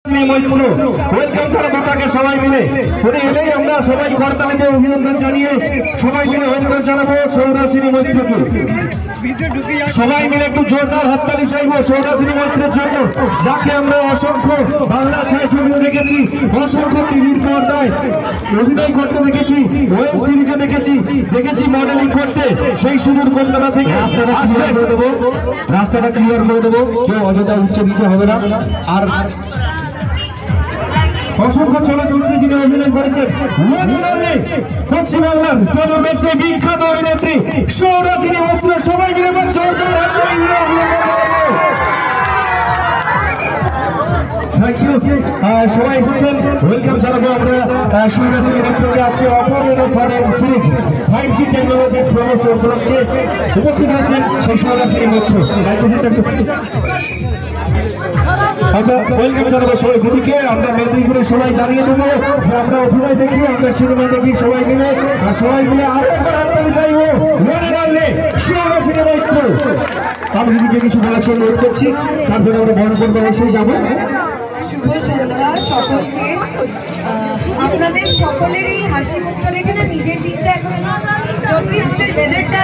Welcome জানাবো সবাই মিলে উনি এলেই আমরা সবাই করতালিতে অভিনন্দন জানিয়ে সবাই মিলে ওয়েলকাম জানাবো সৌরাসিনী মৈত্রকে। সবাই মিলে একটু জোরদার হাততালি চাইবো সৌরাসিনী মৈত্রের জন্য, যাকে আমরা অসংখ্য বাংলা ছায়াছবিও দেখেছি, অসংখ্য টিভির পর্দায় অভিনয় করতে দেখেছি, ওয়েব সিরিজে দেখেছি মডেলিং করতে। সেই সুদূর কলকাতা থেকে রাস্তাটা ক্লিয়ার করে দেবো, কেউ অযথা উচ্চরিত হবে না। আর অসংখ্য চলচ্চিত্রে যিনি অভিনয় করেছেন পশ্চিমবাংলার জনমেসে বিখ্যাত অভিনেত্রী সৌরাসিনী মৈত্র। সবাই মিলে সবাই এসেছেন, ওয়েলকাম জানাবো আমরা সৌরাসিনী মৈত্রকে। আজকে অপূর্ব ফানের সিরিজ 5G টেকনোলজির প্রমোশন উপলক্ষে উপস্থিত হয়েছেন সেই সৌরাসিনী মৈত্র। আমরা ওয়েলকাম জানাবো সবাই গুলিকে। আমরা মেদিনীপুরে সবাই জানিয়ে দেবো আমরা অভিনয় দেখি, আমরা সিনেমা দেখি সবাই মিলে, আর সবাই মিলে আরো একবার হাততালি চাইবো সৌরাসিনী মৈত্র। আমি দিদিকে কিছু বলার জন্য অনুরোধ করছি, তারপরে আমরা বড় পর্ব অবশ্যই যাবো। শুভ সন্ধ্যা সকলকে। আপনাদের সকলেরই হাসি মুখটা দেখে না নিজের দিকটা এখন যতই আমাদের ওয়েদারটা